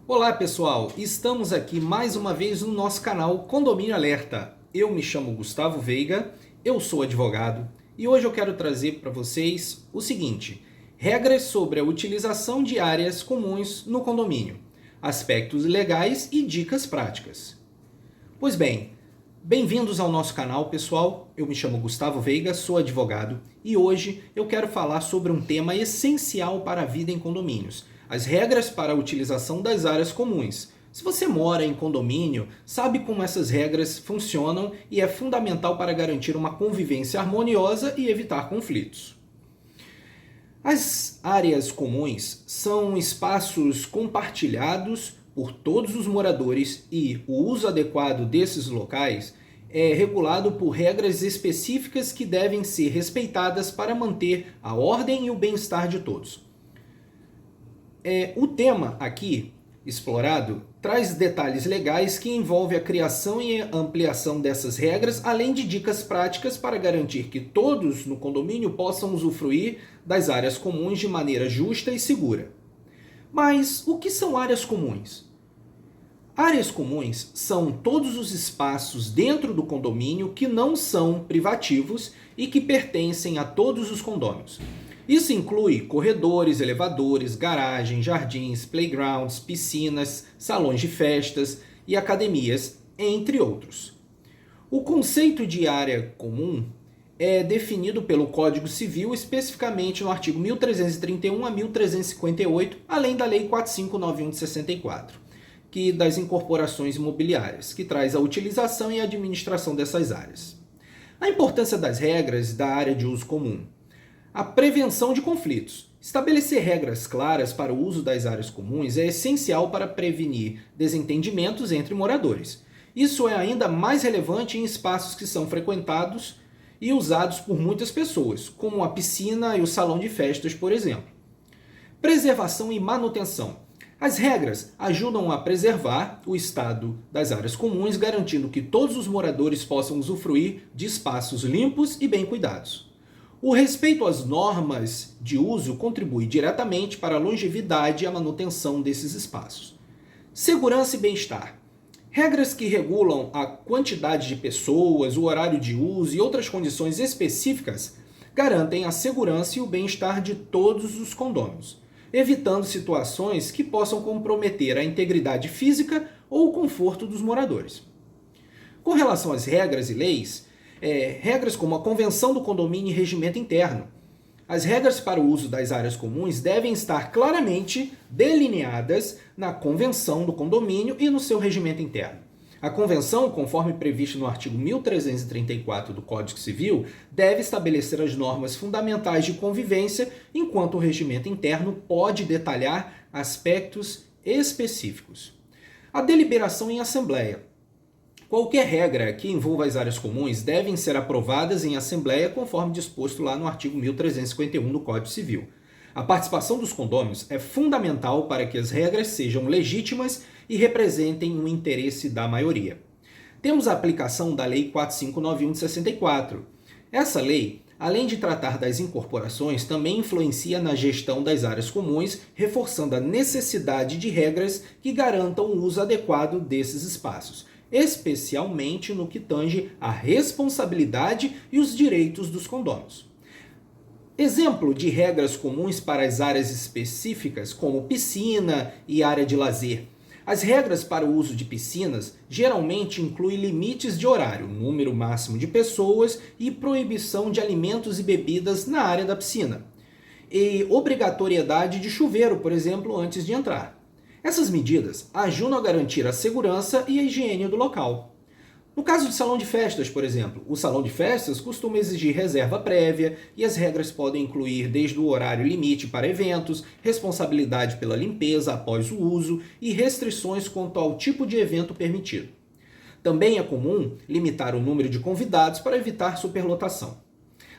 Olá pessoal, estamos aqui mais uma vez no nosso canal Condomínio Alerta. Eu me chamo Gustavo Veiga, eu sou advogado e hoje eu quero trazer para vocês o seguinte: regras sobre a utilização de áreas comuns no condomínio, aspectos legais e dicas práticas. Pois bem, bem-vindos ao nosso canal pessoal, eu me chamo Gustavo Veiga, sou advogado e hoje eu quero falar sobre um tema essencial para a vida em condomínios: as regras para a utilização das áreas comuns. Se você mora em condomínio, sabe como essas regras funcionam e é fundamental para garantir uma convivência harmoniosa e evitar conflitos. As áreas comuns são espaços compartilhados por todos os moradores e o uso adequado desses locais é regulado por regras específicas que devem ser respeitadas para manter a ordem e o bem-estar de todos. O tema aqui explorado traz detalhes legais que envolvem a criação e ampliação dessas regras, além de dicas práticas para garantir que todos no condomínio possam usufruir das áreas comuns de maneira justa e segura. Mas o que são áreas comuns? Áreas comuns são todos os espaços dentro do condomínio que não são privativos e que pertencem a todos os condôminos. Isso inclui corredores, elevadores, garagens, jardins, playgrounds, piscinas, salões de festas e academias, entre outros. O conceito de área comum é definido pelo Código Civil, especificamente no artigo 1331 a 1358, além da Lei 4591 de 64, que das incorporações imobiliárias, que traz a utilização e a administração dessas áreas. A importância das regras da área de uso comum. A prevenção de conflitos. Estabelecer regras claras para o uso das áreas comuns é essencial para prevenir desentendimentos entre moradores. Isso é ainda mais relevante em espaços que são frequentados e usados por muitas pessoas, como a piscina e o salão de festas, por exemplo. Preservação e manutenção. As regras ajudam a preservar o estado das áreas comuns, garantindo que todos os moradores possam usufruir de espaços limpos e bem cuidados. O respeito às normas de uso contribui diretamente para a longevidade e a manutenção desses espaços. Segurança e bem-estar. Regras que regulam a quantidade de pessoas, o horário de uso e outras condições específicas garantem a segurança e o bem-estar de todos os condôminos, evitando situações que possam comprometer a integridade física ou o conforto dos moradores. Com relação às regras e leis, regras como a Convenção do Condomínio e Regimento Interno. As regras para o uso das áreas comuns devem estar claramente delineadas na Convenção do Condomínio e no seu regimento interno. A Convenção, conforme previsto no artigo 1334 do Código Civil, deve estabelecer as normas fundamentais de convivência, enquanto o regimento interno pode detalhar aspectos específicos. A deliberação em assembleia. Qualquer regra que envolva as áreas comuns devem ser aprovadas em assembleia conforme disposto lá no artigo 1351 do Código Civil. A participação dos condôminos é fundamental para que as regras sejam legítimas e representem o interesse da maioria. Temos a aplicação da Lei 4591 de 64. Essa lei, além de tratar das incorporações, também influencia na gestão das áreas comuns, reforçando a necessidade de regras que garantam o uso adequado desses espaços, especialmente no que tange à responsabilidade e os direitos dos condôminos. Exemplo de regras comuns para as áreas específicas, como piscina e área de lazer. As regras para o uso de piscinas geralmente incluem limites de horário, número máximo de pessoas e proibição de alimentos e bebidas na área da piscina. E obrigatoriedade de chuveiro, por exemplo, antes de entrar. Essas medidas ajudam a garantir a segurança e a higiene do local. No caso de salão de festas, por exemplo, o salão de festas costuma exigir reserva prévia e as regras podem incluir desde o horário limite para eventos, responsabilidade pela limpeza após o uso e restrições quanto ao tipo de evento permitido. Também é comum limitar o número de convidados para evitar superlotação.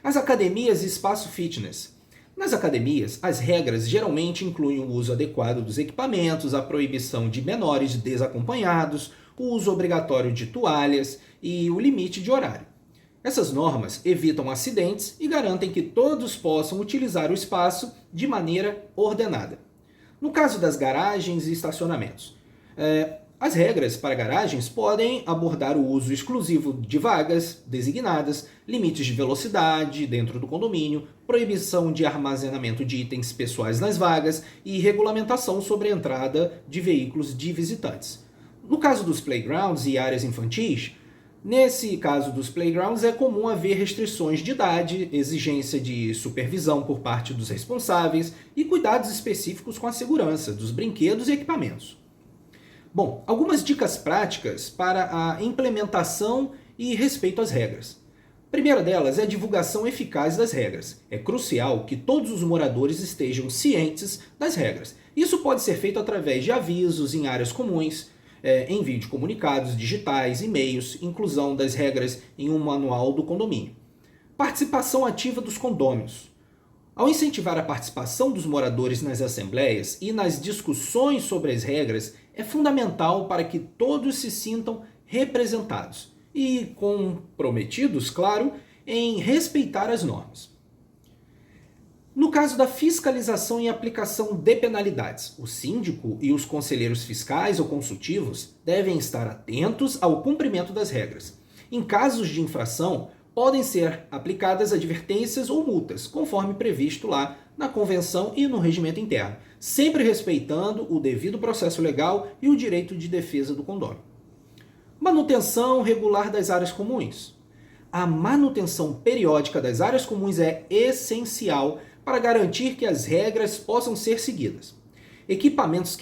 As academias e espaço fitness. Nas academias, as regras geralmente incluem o uso adequado dos equipamentos, a proibição de menores desacompanhados, o uso obrigatório de toalhas e o limite de horário. Essas normas evitam acidentes e garantem que todos possam utilizar o espaço de maneira ordenada. No caso das garagens e estacionamentos, As regras para garagens podem abordar o uso exclusivo de vagas designadas, limites de velocidade dentro do condomínio, proibição de armazenamento de itens pessoais nas vagas e regulamentação sobre a entrada de veículos de visitantes. No caso dos playgrounds e áreas infantis, nesse caso dos playgrounds é comum haver restrições de idade, exigência de supervisão por parte dos responsáveis e cuidados específicos com a segurança dos brinquedos e equipamentos. Bom, algumas dicas práticas para a implementação e respeito às regras. A primeira delas é a divulgação eficaz das regras. É crucial que todos os moradores estejam cientes das regras. Isso pode ser feito através de avisos em áreas comuns, envio de comunicados digitais, e-mails, inclusão das regras em um manual do condomínio. Participação ativa dos condôminos. Ao incentivar a participação dos moradores nas assembleias e nas discussões sobre as regras, é fundamental para que todos se sintam representados e comprometidos, claro, em respeitar as normas. No caso da fiscalização e aplicação de penalidades, o síndico e os conselheiros fiscais ou consultivos devem estar atentos ao cumprimento das regras. Em casos de infração, podem ser aplicadas advertências ou multas, conforme previsto lá na convenção e no regimento interno, sempre respeitando o devido processo legal e o direito de defesa do condômino. Manutenção regular das áreas comuns. A manutenção periódica das áreas comuns é essencial para garantir que as regras possam ser seguidas. Equipamentos